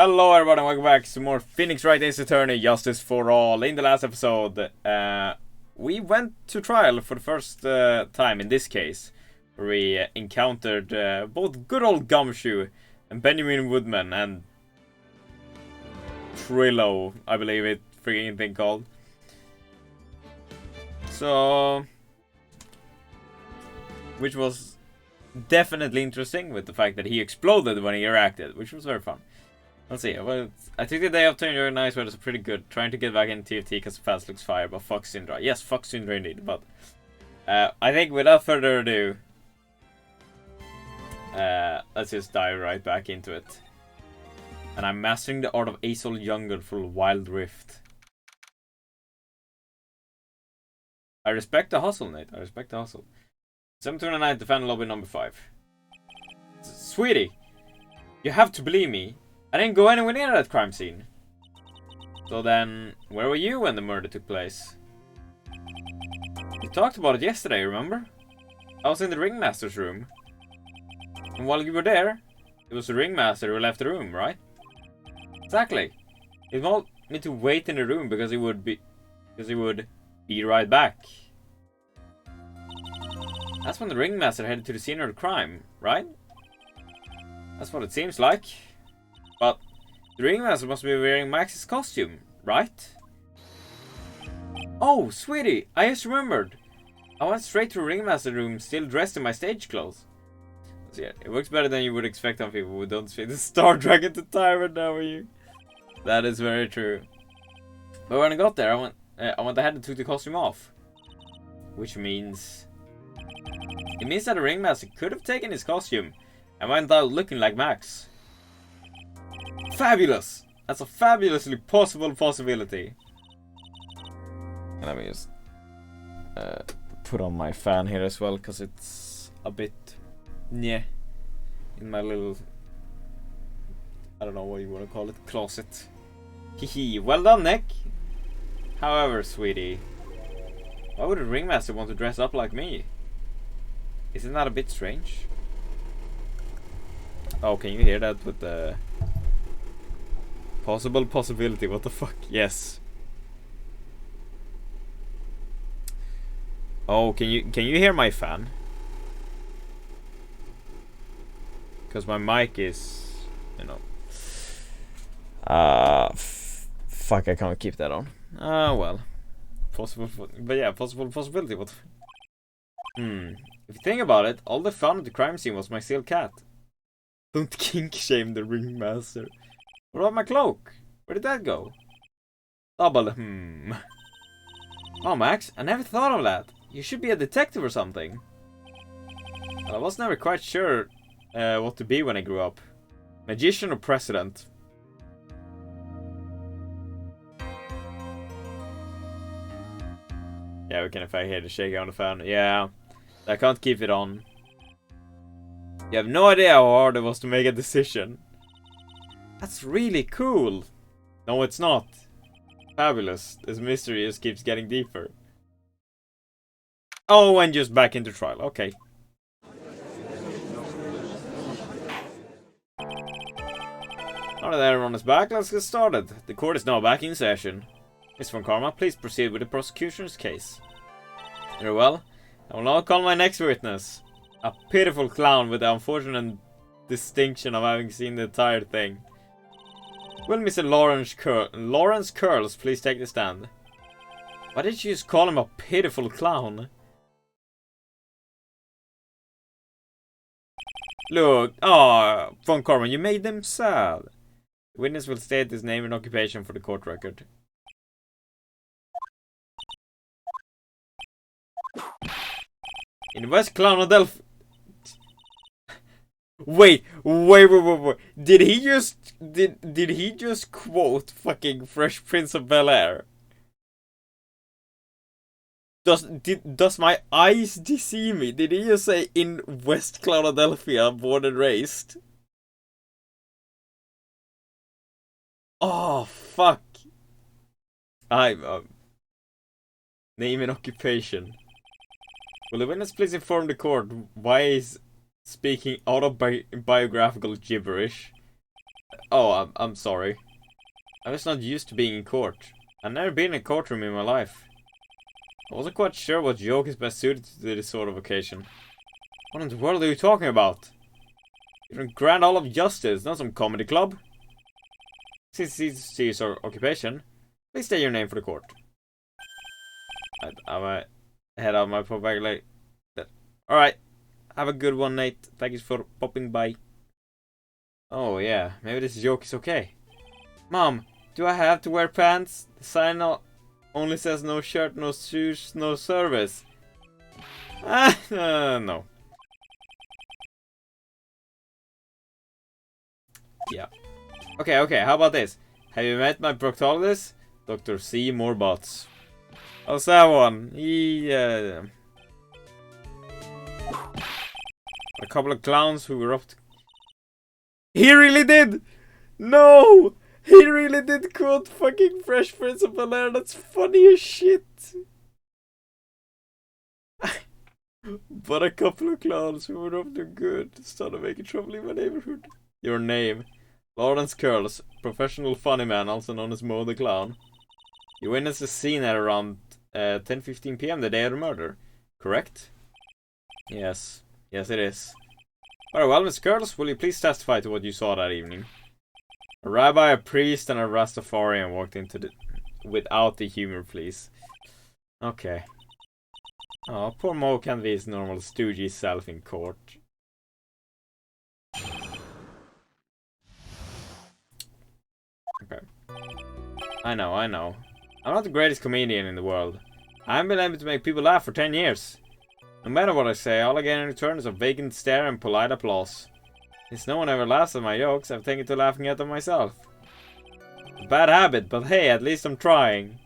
Hello everybody, welcome back to more Phoenix Wright Ace Attorney Justice for All. In the last episode, we went to trial for the first time in this case, where we encountered both good old Gumshoe and Benjamin Woodman and Trillo, I believe it freaking thing called. So, which was definitely interesting with the fact that he exploded when he reacted, which was very fun. Let's see. Well, I think the day of turning very nice weather is pretty good. Trying to get back in TFT because the fast looks fire, but fuck Syndra. Yes, fuck Syndra indeed. But I think without further ado, let's just dive right back into it. And I'm mastering the art of Azul Jungle for Wild Rift. I respect the hustle, Nate. I respect the hustle. 729 defend lobby number 5. Sweetie, you have to believe me. I didn't go anywhere near that crime scene. So then, where were you when the murder took place? We talked about it yesterday, remember? I was in the ringmaster's room. And while you were there, it was the ringmaster who left the room, right? Exactly. He told me to wait in the room because he would be right back. That's when the ringmaster headed to the scene of the crime, right? That's what it seems like. But the ringmaster must be wearing Max's costume, right? Oh, sweetie, I just remembered. I went straight to the ringmaster room still dressed in my stage clothes. So yeah, it works better than you would expect on people who don't see the Star Dragon to Tyrant W. That is very true. But when I got there, I went ahead and took the costume off. Which means... It means that the ringmaster could have taken his costume and went out looking like Max. Fabulous! That's a fabulously possible possibility. Let me just put on my fan here as well, because it's a bit in my little, I don't know what you want to call it, closet. Hehe, well done, Nick. However, sweetie, why would a ringmaster want to dress up like me? Isn't that a bit strange? Oh, can you hear that with the possible possibility? What the fuck? Yes. Oh, can you hear my fan? Because my mic is, you know. Fuck, I can't keep that on. Well. Possible, but yeah, possible possibility. What? If you think about it, all they found at the crime scene was my steel cat. Don't kink shame the ringmaster. What about my cloak? Where did that go? Double Oh, Max, I never thought of that. You should be a detective or something. Well, I was never quite sure what to be when I grew up. Magician or president? Yeah, we can if I hear the shaking on the fan. Yeah, I can't keep it on. You have no idea how hard it was to make a decision. That's really cool. No, it's not. Fabulous. This mystery just keeps getting deeper. Oh, and just back into trial. Okay. Now that everyone is back, let's get started. The court is now back in session. Miss Von Karma, please proceed with the prosecution's case. Very well. I will now call my next witness. A pitiful clown with the unfortunate distinction of having seen the entire thing. Will Mr. Lawrence Curls please take the stand? Why did you just call him a pitiful clown? Look, Von Corman, you made them sad. The witness will state his name and occupation for the court record. In West Clownadelphia. Wait. Did he just quote fucking Fresh Prince of Bel-Air? Does my eyes deceive me? Did he just say in West Clownadelphia, born and raised? Oh fuck. I'm name and occupation. Will the witness please inform the court why he's speaking autobiographical gibberish? Oh, I'm sorry. I was not used to being in court. I've never been in a courtroom in my life. I wasn't quite sure what joke is best suited to this sort of occasion. What in the world are you talking about? You're in Grand Hall of Justice, not some comedy club. Since it's your occupation, please state your name for the court. I'm head out my pop bag like that. Alright. Have a good one, Nate. Thank you for popping by. Oh yeah, maybe this joke is okay. Mom, do I have to wear pants? The sign only says no shirt, no shoes, no service. No. Yeah. Okay, how about this? Have you met my proctologist? Dr. C. Moorbots. How's that one? A couple of clowns who were up to... He really did! No! He really did quote fucking Fresh Prince of Bel-Air. That's funny as shit. But a couple of clowns who were up to good started making trouble in my neighborhood. Your name. Lawrence Curls, professional funny man, also known as Mo the Clown. You witnessed the scene at around 10:15 p.m. the day of the murder, correct? Yes. Yes, it is. Very well, Mr. Curls, will you please testify to what you saw that evening? A rabbi, a priest, and a Rastafarian walked into the... without the humor, please. Okay. Oh, poor Mo can't be his normal stoogey self in court. Okay. I know. I'm not the greatest comedian in the world. I haven't been able to make people laugh for 10 years. No matter what I say, all I get in return is a vacant stare and polite applause. Since no one ever laughs at my jokes, I've taken to laughing at them myself. A bad habit, but hey, at least I'm trying.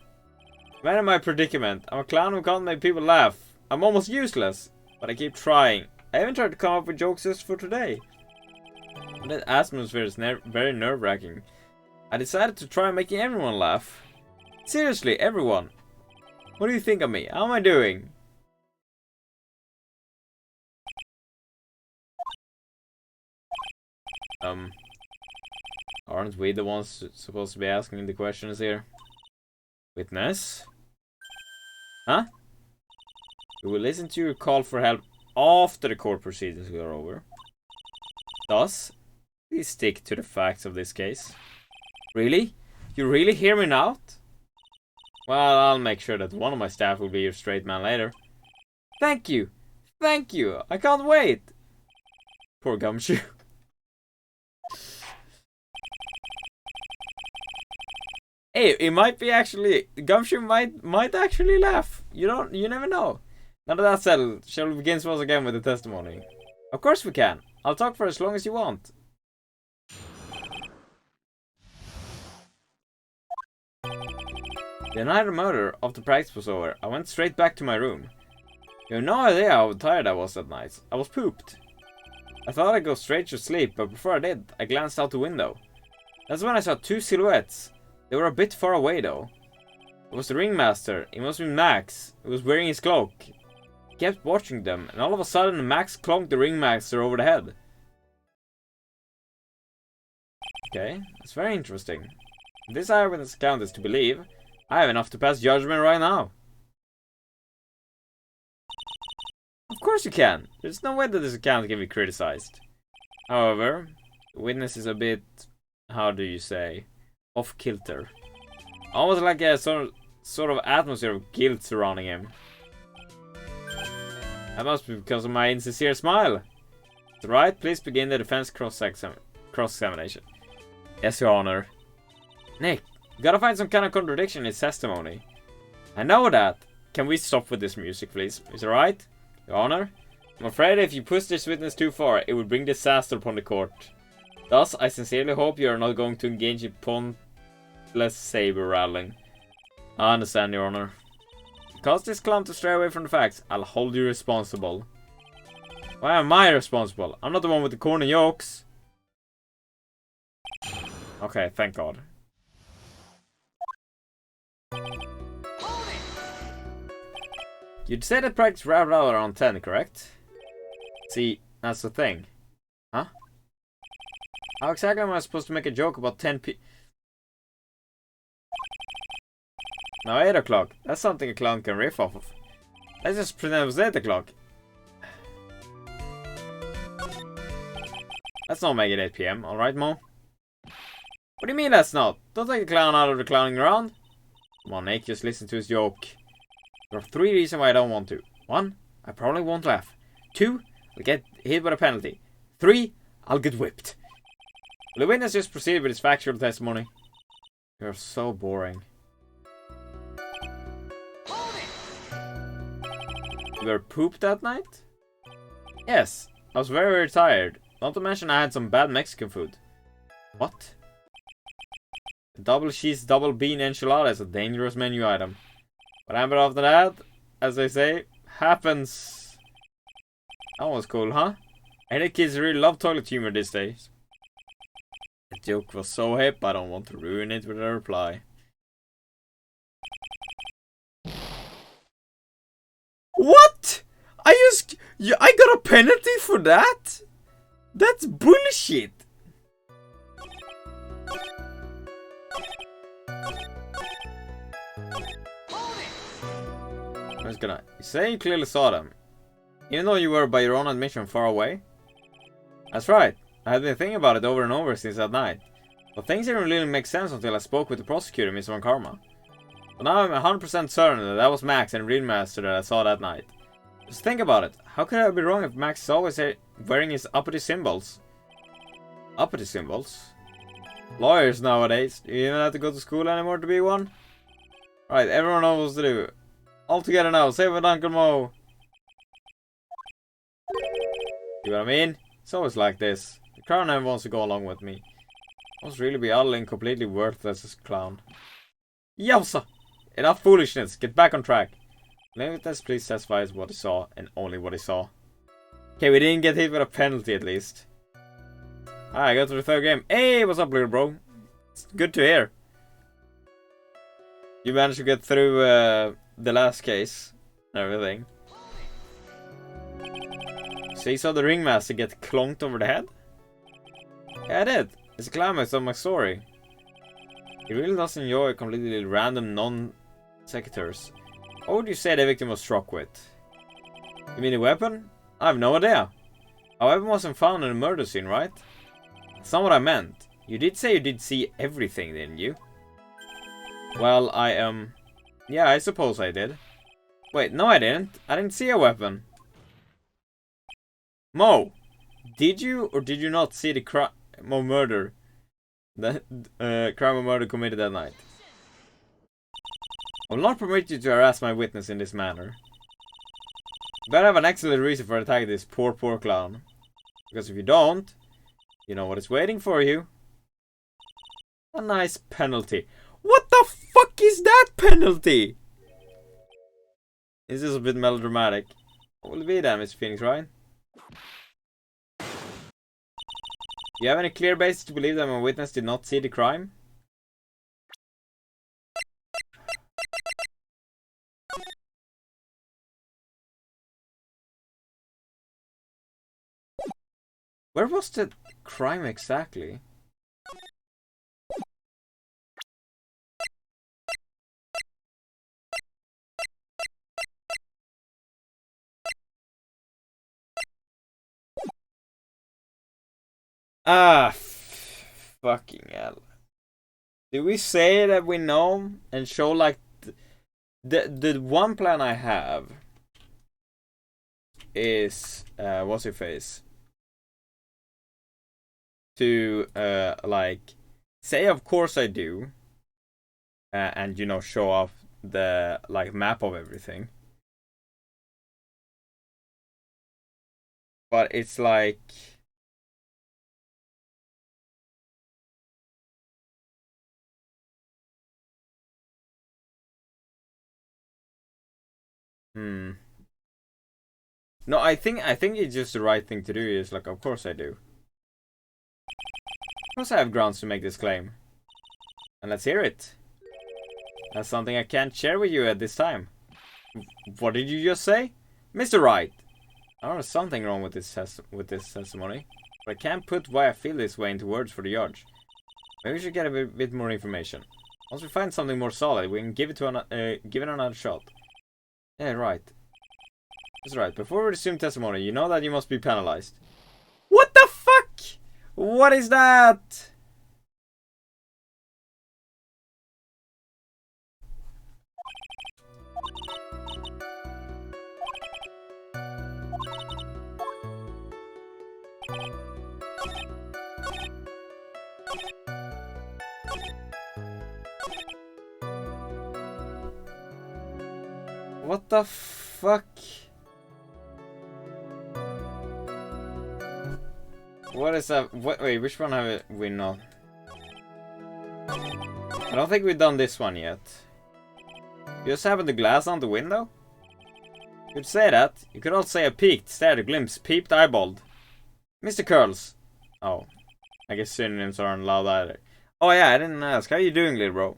Man in my predicament, I'm a clown who can't make people laugh. I'm almost useless, but I keep trying. I even tried to come up with jokes just for today. But that atmosphere is very nerve-wracking. I decided to try making everyone laugh. Seriously, everyone. What do you think of me? How am I doing? Aren't we the ones supposed to be asking the questions here? Witness? Huh? We will listen to your call for help after the court proceedings are over. Thus, please stick to the facts of this case. Really? You really hear me out? Well, I'll make sure that one of my staff will be your straight man later. Thank you! Thank you! I can't wait! Poor Gumshoe. Hey, it might be actually... Gumshoe might actually laugh. You never know. Now that that's settled, shall we begin once again with the testimony? Of course we can. I'll talk for as long as you want. The night of the murder, after practice was over, I went straight back to my room. You have no idea how tired I was that night. I was pooped. I thought I'd go straight to sleep, but before I did, I glanced out the window. That's when I saw two silhouettes. They were a bit far away though. It was the ringmaster. It must be Max. He was wearing his cloak. I kept watching them, and all of a sudden Max clonked the ringmaster over the head. Okay, that's very interesting. If this eyewitness account is to believe, I have enough to pass judgment right now. Of course you can. There's no way that this account can be criticized. However, the witness is a bit, how do you say, off kilter. Almost like a sort of atmosphere of guilt surrounding him. That must be because of my insincere smile. That's right, please begin the defense cross-examination. Yes, Your Honor. Nick, you gotta find some kind of contradiction in his testimony. I know that. Can we stop with this music, please? Is it right? Your Honor? I'm afraid if you push this witness too far, it would bring disaster upon the court. Thus, I sincerely hope you are not going to engage in pointless saber rattling. I understand, Your Honor. Cause this clown to stray away from the facts, I'll hold you responsible. Why am I responsible? I'm not the one with the corny jokes. Okay, thank God. You'd say that practice wrapped out around 10, correct? See, that's the thing. Huh? How exactly am I supposed to make a joke about 10 Now 8 o'clock. That's something a clown can riff off of. Let's just pretend it was 8 o'clock. Let's not make it 8 PM, alright, Mo? What do you mean that's not? Don't take a clown out of the clowning around. Come on, Nick, just listen to his joke. There are 3 reasons why I don't want to. 1, I probably won't laugh. 2, I'll get hit with a penalty. 3, I'll get whipped. Will the witness just proceed with his factual testimony? You're so boring. You were pooped that night? Yes, I was very, very tired. Not to mention I had some bad Mexican food. What? A double cheese, double bean enchilada is a dangerous menu item. What happened after that, as they say, happens. That was cool, huh? Any kids really love toilet humor these days. The joke was so hip, I don't want to ruin it with a reply. What? I got a penalty for that? That's bullshit. I'm just gonna say you clearly saw them, even though you were by your own admission far away. That's right. I had been thinking about it over and over since that night, but things didn't really make sense until I spoke with the prosecutor, Mr. Von Karma. But now I'm 100% certain that was Max and Ringmaster that I saw that night. Just think about it. How could I be wrong if Max is always wearing his uppity symbols? Uppity symbols? Lawyers nowadays. Do you even have to go to school anymore to be one? Right, everyone knows what to do. All together now. Say with Uncle Mo. You know what I mean? It's always like this. The crowd never wants to go along with me. I must really be utterly and completely worthless as a clown. Yowza! Enough foolishness. Get back on track. Let us please testify what he saw and only what he saw. Okay, we didn't get hit with a penalty at least. I got to the 3rd game. Hey, what's up, little bro? It's good to hear. You managed to get through the last case and everything. So you saw the ringmaster get clonked over the head? Yeah, I did. It's a climax of my story. He really does enjoy completely random non-sequiturs. What would you say the victim was struck with? You mean a weapon? I have no idea. A weapon wasn't found in the murder scene, right? That's not what I meant. You did say you did see everything, didn't you? Well, yeah, I suppose I did. Wait, no I didn't. I didn't see a weapon. Mo! Did you or did you not see the crime or murder? The crime or murder committed that night? I will not permit you to harass my witness in this manner. You better have an excellent reason for attacking this poor clown. Because if you don't, you know what is waiting for you. A nice penalty. What the fuck is that penalty? This is a bit melodramatic. What will it be then, Mr. Phoenix, right? Do you have any clear basis to believe that my witness did not see the crime? Where was the crime exactly? Fucking hell. Do we say that we know and show like the one plan I have is what's your face? To like say of course I do and you know show off the like map of everything, but it's like no, I think it's just the right thing to do is like of course I do. Of course I have grounds to make this claim. And let's hear it. That's something I can't share with you at this time. What did you just say? Mr. Wright! I don't know, something wrong with this testimony. But I can't put why I feel this way into words for the judge. Maybe we should get a bit more information. Once we find something more solid, we can give it another shot. Yeah, right. That's right. Before we resume testimony, you know that you must be penalized. What the fuck? What is that? What the fuck? What is that? Wait, which one have we not? I don't think we've done this one yet. You just having the glass on the window? You could say that. You could also say I peeked, stared, a glimpse, peeped, eyeballed. Mr. Curls. Oh. I guess synonyms aren't allowed either. Oh yeah, I didn't ask. How you doing, little bro?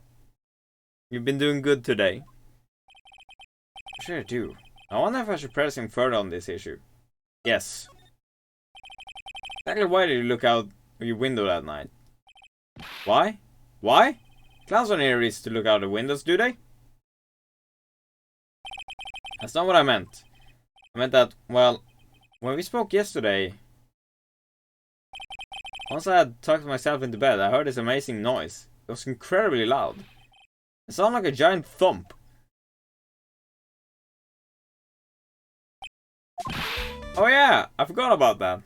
You've been doing good today. Sure do. I wonder if I should press him further on this issue. Yes. Exactly why did you look out your window that night? Why? Why? Clowns don't need a reason to look out the windows, do they? That's not what I meant. I meant that, well, when we spoke yesterday, once I had tucked myself into bed, I heard this amazing noise. It was incredibly loud. It sounded like a giant thump. Oh yeah, I forgot about that.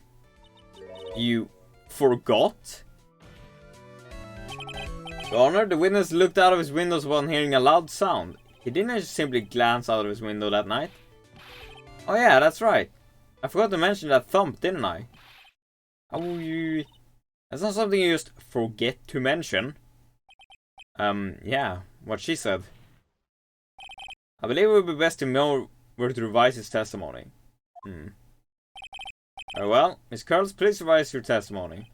You forgot? Your Honor, the witness looked out of his windows upon hearing a loud sound. He didn't just simply glance out of his window that night. Oh yeah, that's right. I forgot to mention that thump, didn't I? Oh, that's not something you just forget to mention. Yeah, what she said. I believe it would be best to know where to revise his testimony. Very well, Miss Curls, please revise your testimony.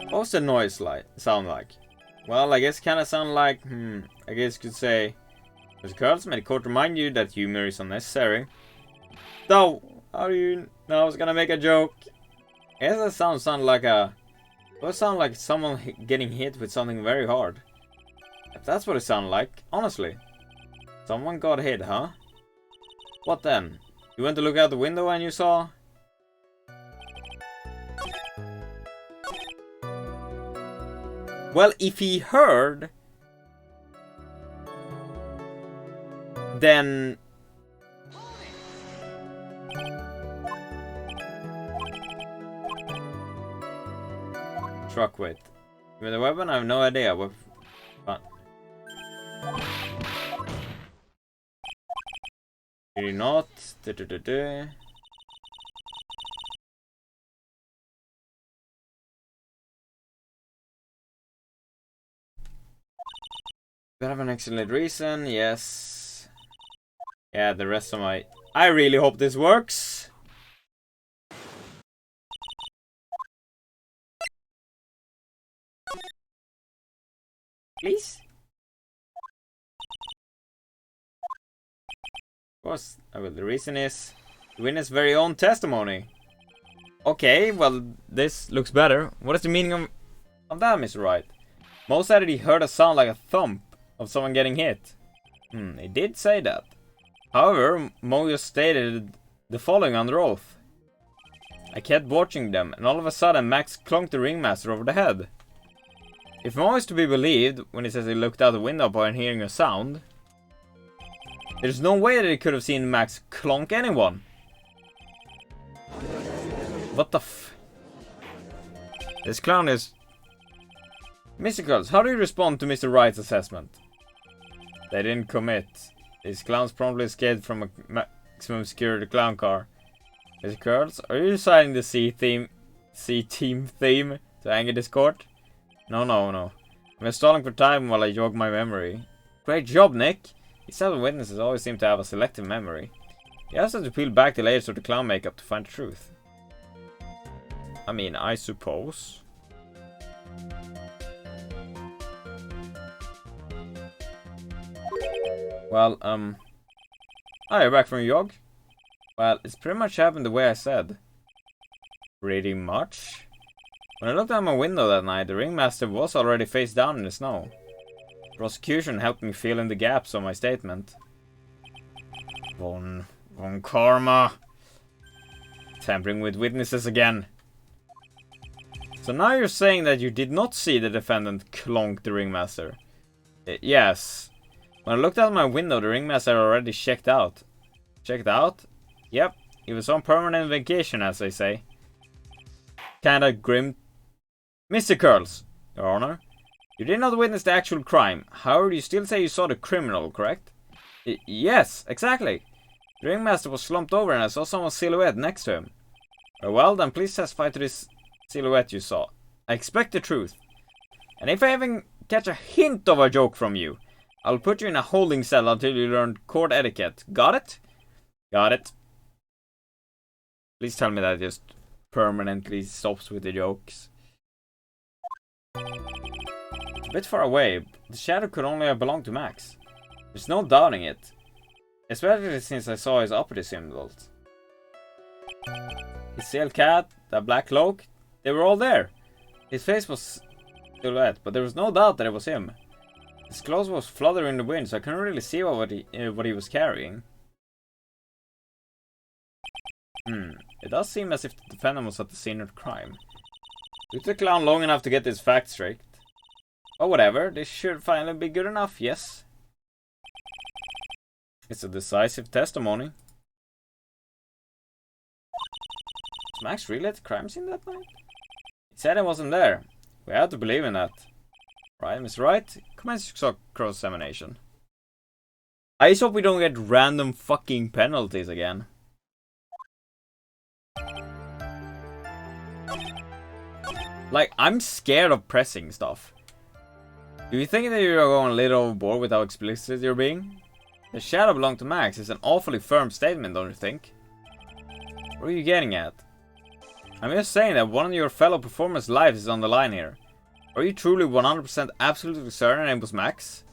What was the noise sound like? Well, I guess kinda sound like, I guess you could say, Mr. Curls, may the court remind you that humor is unnecessary. So, how do you know I was gonna make a joke? I guess that sound like a... It does sound like someone getting hit with something very hard. If that's what it sounded like, honestly. Someone got hit, huh? What then? You went to look out the window and you saw... Well, if he heard, then truck with. With the weapon, I have no idea what. Did he not? Do I have an excellent reason? Yes. Yeah, the rest of my... I really hope this works. Please? Of course. Well, the reason is the witness' very own testimony. Okay, well, this looks better. What is the meaning of that, Mr. Wright? Mo said that he heard a sound like a thump of someone getting hit. He did say that. However, Mo just stated the following under oath. I kept watching them, and all of a sudden Max clunked the ringmaster over the head. If Mo is to be believed, when he says he looked out the window upon hearing a sound, there's no way that he could have seen Max clonk anyone. What the f... This clown is... Mr. Curls, how do you respond to Mr. Wright's assessment? They didn't commit. These clowns promptly escaped from a maximum security clown car. Mr. Curls, are you deciding the C-team theme to anger this court? No. I'm installing for time while I jog my memory. Great job, Nick. These types of witnesses always seem to have a selective memory. You also have to peel back the layers of the clown makeup to find the truth. I mean, I suppose. Well, you're back from your jog? Well, it's pretty much happened the way I said. Pretty much? When I looked out my window that night, the ringmaster was already face down in the snow. The prosecution helped me fill in the gaps on my statement. Von Karma. Tampering with witnesses again. So now you're saying that you did not see the defendant clonk the ringmaster? Yes. When I looked out my window, the ringmaster had already checked out. Checked out? Yep. He was on permanent vacation, as they say. Kinda grim. Mr. Curls, Your Honor. You did not witness the actual crime. However, you still say you saw the criminal, correct? Yes, exactly. The ringmaster was slumped over and I saw someone's silhouette next to him. Well, then please testify to this silhouette you saw. I expect the truth. And if I even catch a hint of a joke from you, I'll put you in a holding cell until you learn court etiquette. Got it? Got it. Please tell me that just permanently stops with the jokes. It's a bit far away. The shadow could only have belonged to Max. There's no doubting it. Especially since I saw his operative symbols. His sailed cat, that black cloak, they were all there. His face was silhouette, but there was no doubt that it was him. His clothes was fluttering in the wind, so I couldn't really see what he was carrying. It does seem as if the defendant was at the scene of the crime. It took the clown long enough to get this fact straight. But whatever, this should finally be good enough, yes. It's a decisive testimony. Was Max really at the crime scene that night? He said he wasn't there. We have to believe in that. Right, Mr. Wright? Commence your cross-examination. I just hope we don't get random fucking penalties again. Like, I'm scared of pressing stuff. Do you think that you're going a little overboard with how explicit you're being? The shadow belonged to Max is an awfully firm statement, don't you think? What are you getting at? I'm just saying that one of your fellow performers' lives is on the line here. Are you truly 100% absolutely certain it was Max?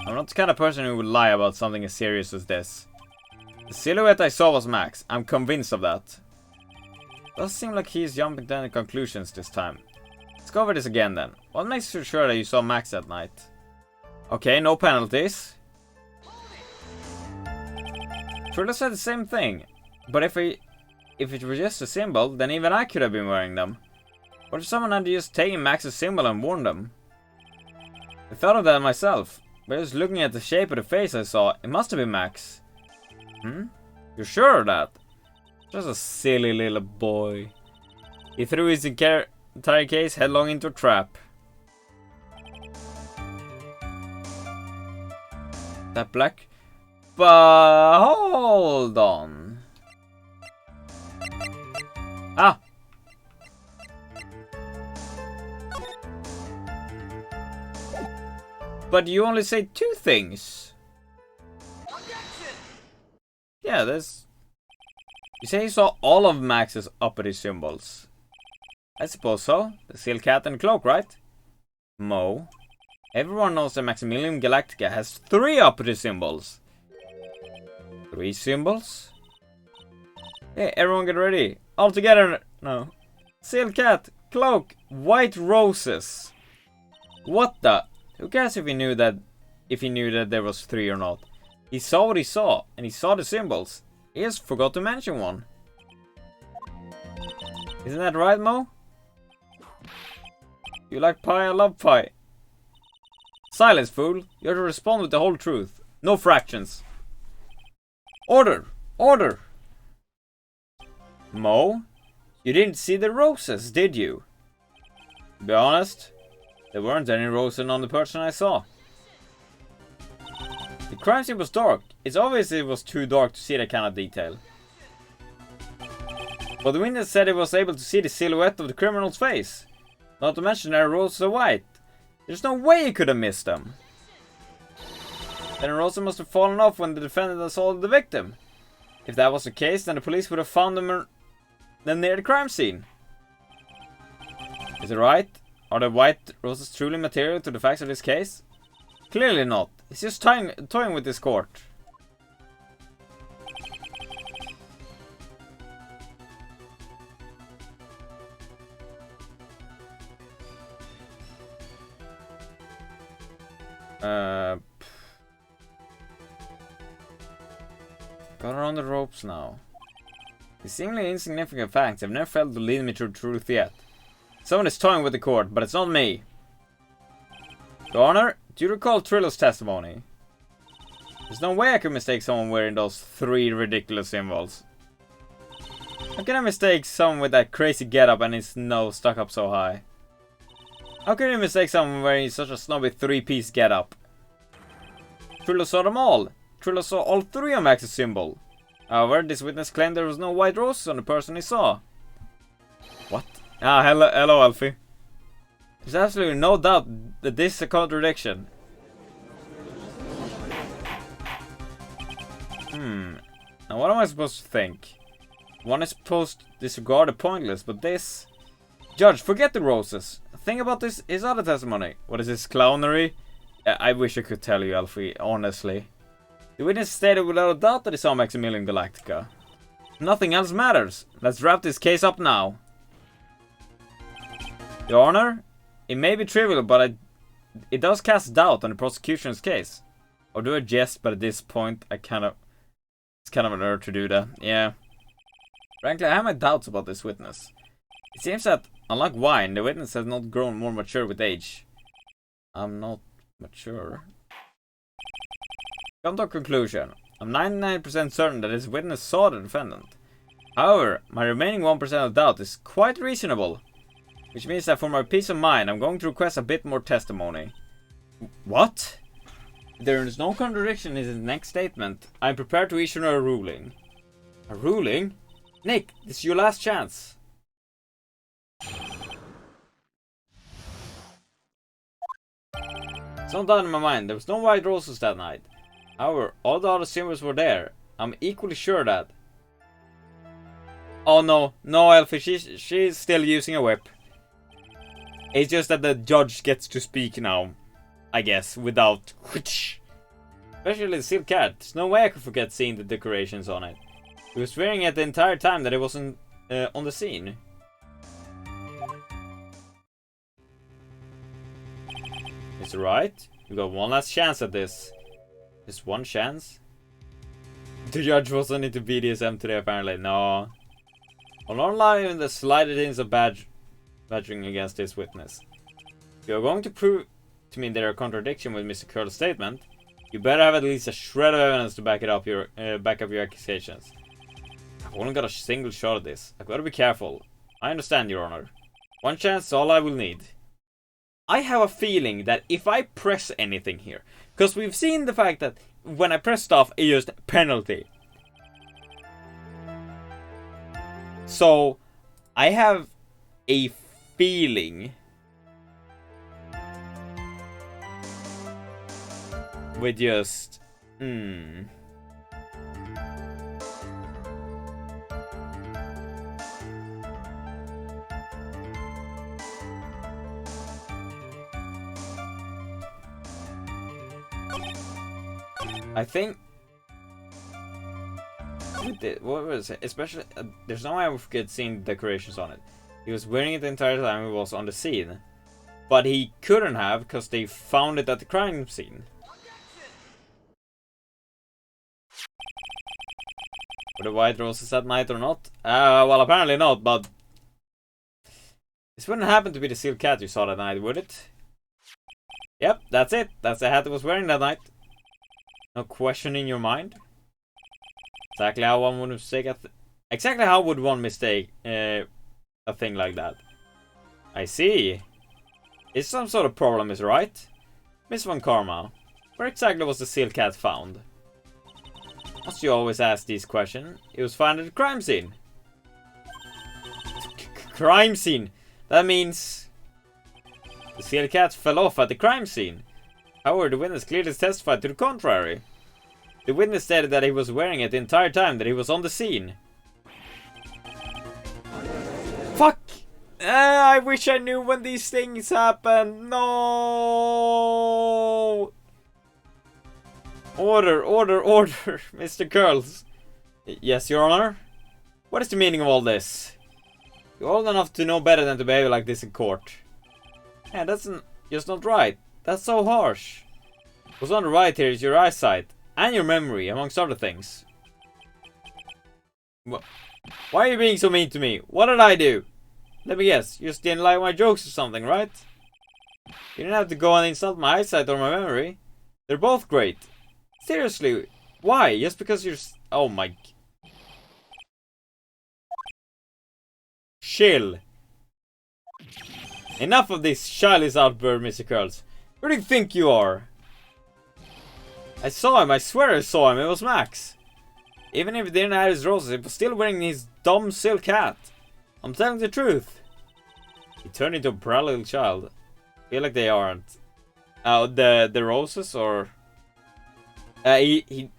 I'm not the kind of person who would lie about something as serious as this. The silhouette I saw was Max. I'm convinced of that. Does seem like he's jumping to any conclusions this time. Let's go over this again then. What makes you sure that you saw Max that night? Okay, no penalties. Trilla said the same thing. But if it were just a symbol, then even I could have been wearing them. What if someone had just taken Max's symbol and worn them? I thought of that myself. But just looking at the shape of the face I saw, it must have been Max. You're sure of that? Just a silly little boy. He threw his entire case headlong into a trap. That black... But hold on. Ah! But you only say two things. Yeah, there's... You say you saw all of Max's uppity symbols. I suppose so. The seal cat and the cloak, right? Mo. Everyone knows that Maximilian Galactica has 3 uppity symbols. 3 symbols? Hey, everyone get ready. All together. No. Seal cat, cloak, white roses. What the? Who cares if he knew that there was 3 or not? He saw what he saw, and he saw the symbols. He just forgot to mention one. Isn't that right, Mo? You like pie, I love pie. Silence, fool. You have to respond with the whole truth. No fractions. Order! Order! Mo? You didn't see the roses, did you? To be honest, there weren't any roses on the person I saw. The crime scene was dark. It's obvious it was too dark to see that kind of detail. But the witness said he was able to see the silhouette of the criminal's face. Not to mention their roses are white. There's no way he could have missed them. Then Rosa must have fallen off when the defendant assaulted the victim. If that was the case, then the police would have found them near the crime scene. Is it right? Are the white roses truly material to the facts of this case? Clearly not. He's just toying with this court. Got her on the ropes now. These seemingly insignificant facts have never failed to lead me to truth yet. Someone is toying with the court, but it's not me. Your Honor, do you recall Trillo's testimony? There's no way I could mistake someone wearing those 3 ridiculous symbols. How can I mistake someone with that crazy getup and his nose stuck up so high? How can you mistake someone wearing such a snobby 3-piece getup? Trillo saw them all. Trillo saw all 3 of Max's symbol. However, this witness claimed there was no white roses on the person he saw. What? Ah, hello, Alfie. There's absolutely no doubt that this is a contradiction. Now what am I supposed to think? One is supposed to disregard the pointless, but this... Judge, forget the roses. Think about his other testimony. What is this clownery? I wish I could tell you, Alfie, honestly. The witness stated without a doubt that he saw Maximilian Galactica. Nothing else matters. Let's wrap this case up now. Your Honor, it may be trivial, but it does cast doubt on the prosecution's case. Or do a jest, but at this point, it's kind of an error to do that. Yeah. Frankly, I have my doubts about this witness. It seems that, unlike wine, the witness has not grown more mature with age. I'm not mature. Come to a conclusion. I'm 99% certain that this witness saw the defendant. However, my remaining 1% of doubt is quite reasonable. Which means that for my peace of mind, I'm going to request a bit more testimony. What? There is no contradiction in his next statement. I'm prepared to issue a ruling. A ruling? Nick, this is your last chance. It's no doubt in my mind, there was no white roses that night. However, all the other symbols were there. I'm equally sure that... Oh no, no Elfie, she's still using a whip. It's just that the judge gets to speak now, I guess, without... Especially the silk cat. There's no way I could forget seeing the decorations on it. He was wearing it the entire time that it wasn't on the scene. It's right. We got one last chance at this. Just one chance? The judge wasn't into BDSM today, apparently. No. I'll not allow even the slightest hints of badgering against this witness. If you're going to prove to me there are contradiction with Mr. Curl's statement, you better have at least a shred of evidence to back up your accusations. I've only got a single shot at this. I've got to be careful. I understand, Your Honor. One chance is all I will need. I have a feeling that if I press anything here, because we've seen the fact that when I press stuff, it used penalty. So, I have a feeling with just... I think with it, what was it? Especially, there's no way I would forget seeing decorations on it. He was wearing it the entire time he was on the scene, but he couldn't have because they found it at the crime scene. Were the white roses that night or not? Well, apparently not, but this wouldn't happen to be the sealed cat you saw that night, would it? Yep, that's it. That's the hat he was wearing that night. No question in your mind? Exactly how one would mistake exactly how would one mistake a thing like that? I see. It's some sort of problem, is right? Miss Von Karma, where exactly was the sealed cat found? Must you always ask these questions? It was found at the crime scene. Crime scene? That means the sealed cat fell off at the crime scene. However, the witness clearly testified to the contrary. The witness stated that he was wearing it the entire time that he was on the scene. Fuck! I wish I knew when these things happen. No! Order, Mr. Curls. Yes, Your Honor? What is the meaning of all this? You're old enough to know better than to behave like this in court. Yeah, that's just not right. That's so harsh. What's on the right here is your eyesight. And your memory, amongst other things. Why are you being so mean to me? What did I do? Let me guess, you just didn't like my jokes or something, right? You didn't have to go and insult my eyesight or my memory. They're both great. Seriously, why? Just because you're... Oh my... Chill. Enough of this childish outburst, Mr. Curls. Who do you think you are? I saw him, I swear I saw him, it was Max. Even if he didn't have his roses, he was still wearing his dumb silk hat. I'm telling the truth. He turned into a proud little child. I feel like they aren't. The roses, or... He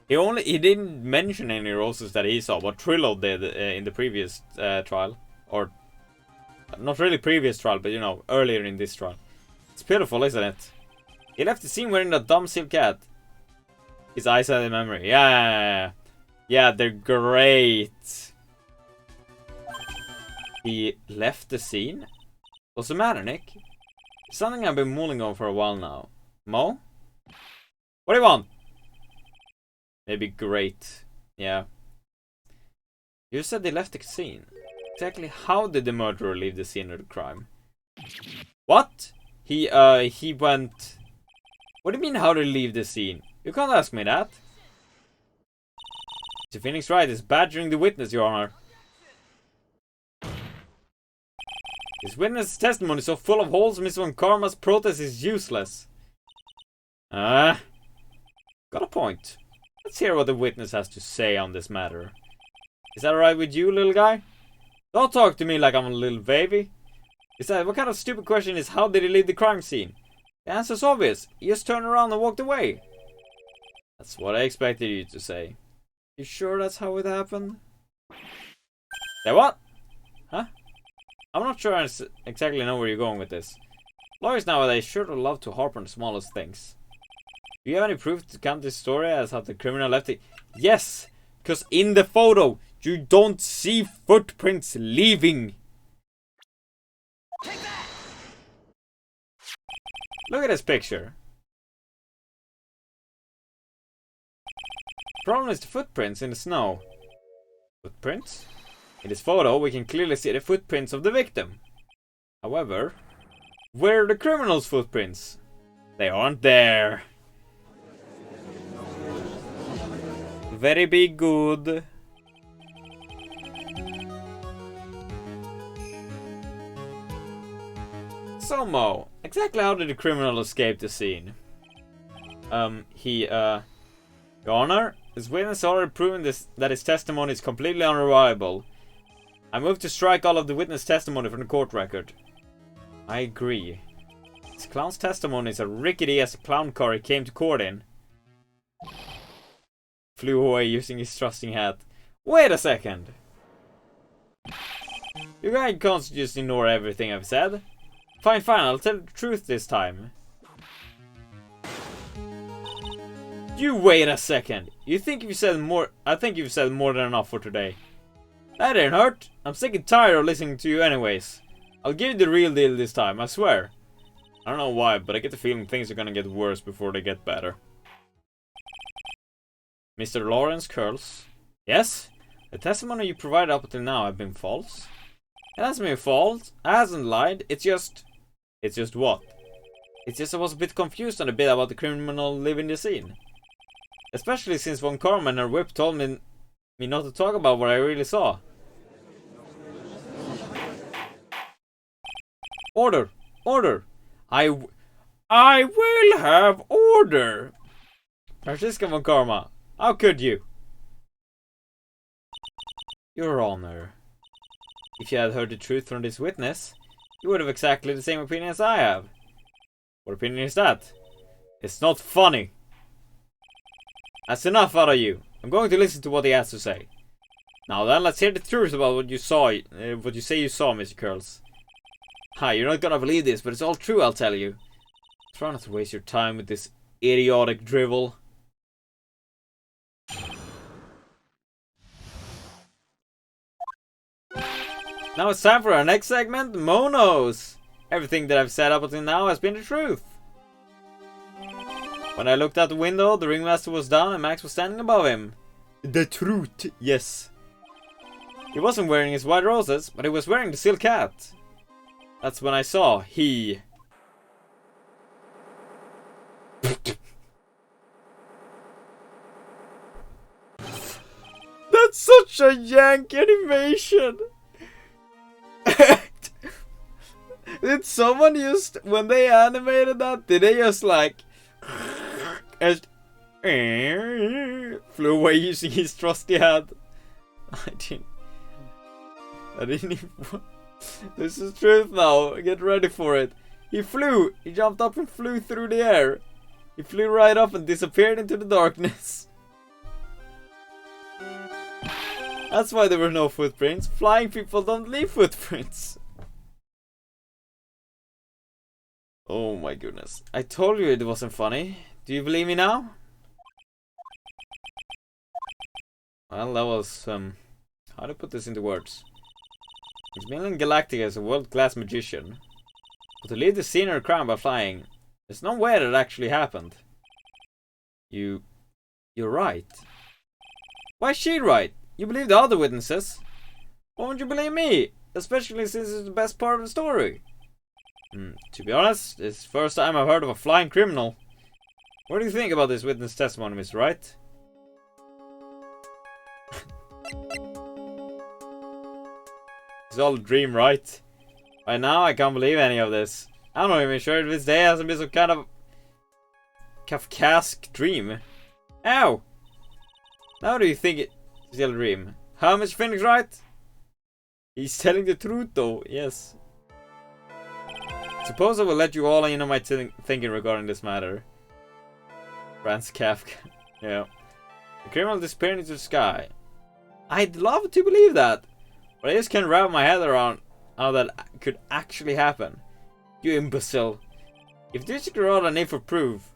didn't mention any roses that he saw, but Trillo did in the previous trial. Or... Not really previous trial, but you know, earlier in this trial. It's pitiful, isn't it? He left the scene wearing that dumb silk hat. His eyesight and memory. Yeah, they're great. He left the scene? What's the matter, Nick? It's something I've been mulling on for a while now. Mo? What do you want? Maybe great. Yeah. You said they left the scene. Exactly how did the murderer leave the scene of the crime? What? He went... What do you mean how to leave the scene? You can't ask me that. Mr. Phoenix Wright is badgering the witness, Your Honor. This witness' testimony is so full of holes, Mr. Von Karma's protest is useless. Got a point. Let's hear what the witness has to say on this matter. Is that alright with you, little guy? Don't talk to me like I'm a little baby. Besides, what kind of stupid question is how did he leave the crime scene? The answer's obvious. He just turned around and walked away. That's what I expected you to say. You sure that's how it happened? Say what? Huh? I'm not sure I exactly know where you're going with this. Lawyers nowadays sure to love to harp on the smallest things. Do you have any proof to count this story as how the criminal left it? Yes! Because in the photo, you don't see footprints leaving. Look at this picture. Problem is the footprints in the snow. Footprints? In this photo, we can clearly see the footprints of the victim. However, where are the criminal's footprints? They aren't there. Very be good. So Mo, exactly how did the criminal escape the scene? Your Honor, his witness already proven that his testimony is completely unreliable. I move to strike all of the witness testimony from the court record. I agree. This clown's testimony is as rickety as a clown car he came to court in. Flew away using his trusting hat. Wait a second! You guys can't just ignore everything I've said. Fine, I'll tell the truth this time. You wait a second. You think you've said more? I think you've said more than enough for today. That didn't hurt. I'm sick and tired of listening to you anyways. I'll give you the real deal this time, I swear. I don't know why, but I get the feeling things are gonna get worse before they get better. Mr. Lawrence Curls. Yes? The testimony you provided up until now have been false? It hasn't been false. I hasn't lied. It's just what? It's just I was a bit confused on the bit about the criminal leaving the scene. Especially since Von Karma and her whip told me not to talk about what I really saw. Order! I will have order! Francisca Von Karma, how could you? Your Honor, if you had heard the truth from this witness, you would have exactly the same opinion as I have. What opinion is that? It's not funny. That's enough out of you. I'm going to listen to what he has to say. Now then, let's hear the truth about what you saw, what you say you saw, Mr. Curls. Hi, you're not gonna believe this, but it's all true, I'll tell you. Try not to waste your time with this idiotic drivel. Now it's time for our next segment, Monos. Everything that I've said up until now has been the truth. When I looked out the window, the ringmaster was down and Max was standing above him. The truth, yes. He wasn't wearing his white roses, but he was wearing the silk hat. That's when I saw he. That's such a yank animation. Did someone just, when they animated that, did they just like flew away using his trusty hat? I didn't even. This is truth now. Get ready for it. He flew. He jumped up and flew through the air. He flew right up and disappeared into the darkness. That's why there were no footprints. Flying people don't leave footprints. Oh my goodness. I told you it wasn't funny. Do you believe me now? Well, that was, how to put this into words? Maximilian Galactica is a world-class magician. But to leave the scene or crown by flying, there's no way that actually happened. You're right. Why is she right? You believe the other witnesses. Why won't you believe me? Especially since it's the best part of the story. To be honest, it's the first time I've heard of a flying criminal. What do you think about this witness testimony, Mr. Wright? It's all a dream, right? Right now, I can't believe any of this. I'm not even sure if this day hasn't been some kind of Kafkaesque dream. Ow! Now do you think it's still a dream? How, Mr. Phoenix Wright? He's telling the truth, though. Yes. Suppose I will let you all in on my thinking regarding this matter. Franz Kafka. Yeah. The criminal disappeared into the sky. I'd love to believe that, but I just can't wrap my head around how that could actually happen. You imbecile. If this is all I need for proof,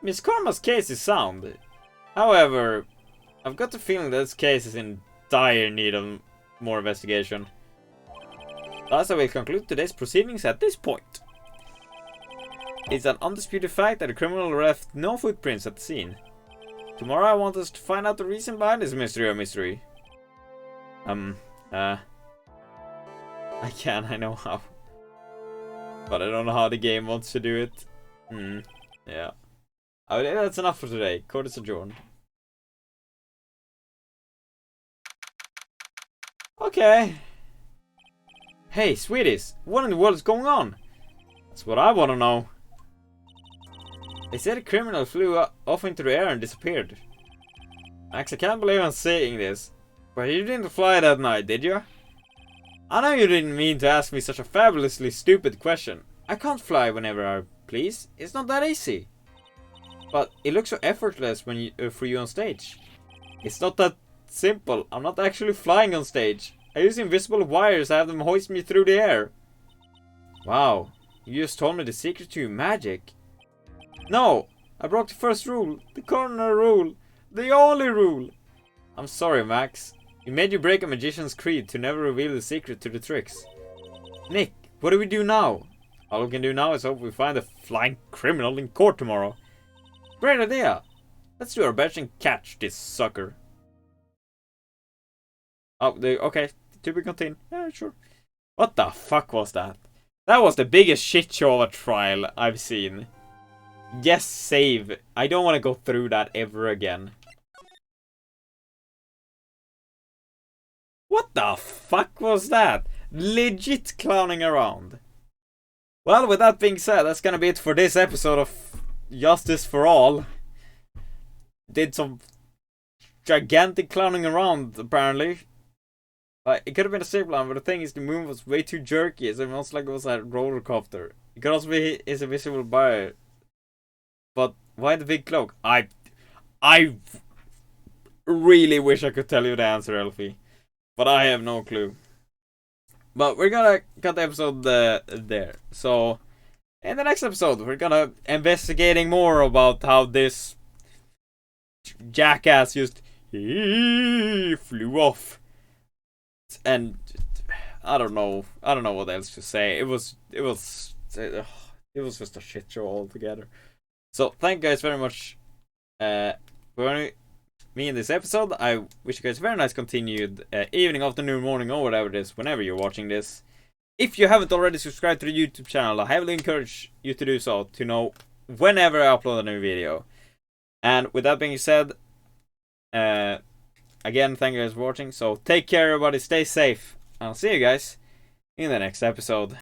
Miss Karma's case is sound. However, I've got the feeling that this case is in dire need of more investigation. Thus, I will conclude today's proceedings at this point. It's an undisputed fact that the criminal left no footprints at the scene. Tomorrow I want us to find out the reason behind this mystery or mystery. I can, I know how. But I don't know how the game wants to do it. Yeah. I believe that's enough for today. Court is adjourned. Okay. Hey, sweeties, what in the world is going on? That's what I want to know. They said a criminal flew off into the air and disappeared. Max, I can't believe I'm saying this, but you didn't fly that night, did you? I know you didn't mean to ask me such a fabulously stupid question. I can't fly whenever I please. It's not that easy. But it looks so effortless when for you on stage. It's not that simple. I'm not actually flying on stage. I use invisible wires to have them hoist me through the air. Wow, you just told me the secret to your magic. No, I broke the first rule, the cardinal rule, the only rule. I'm sorry, Max. We made you break a magician's creed to never reveal the secret to the tricks. Nick, what do we do now? All we can do now is hope we find the flying criminal in court tomorrow. Great idea. Let's do our best and catch this sucker. Oh, okay. To be continued. Yeah, sure. What the fuck was that? That was the biggest shit show of a trial I've seen. Yes, save. I don't want to go through that ever again. What the fuck was that? Legit clowning around. Well, with that being said, that's gonna be it for this episode of Justice for All. Did some gigantic clowning around, apparently. It could have been a simple one, but the thing is the move was way too jerky. It's almost like it was a roller coaster. It could also be his invisible bar. But Why the big cloak? I really wish I could tell you the answer, Elfie, but I have no clue. But we're gonna cut the episode there. So in the next episode, we're gonna investigating more about how this jackass just flew off, and I don't know what else to say. It was just a shit show altogether. So thank you guys very much for me in this episode. I wish you guys a very nice continued evening, afternoon, morning, or whatever it is, whenever you're watching this. If you haven't already subscribed to the YouTube channel, I heavily encourage you to do so to know whenever I upload a new video. And with that being said, again, thank you guys for watching. So take care, everybody. Stay safe. I'll see you guys in the next episode.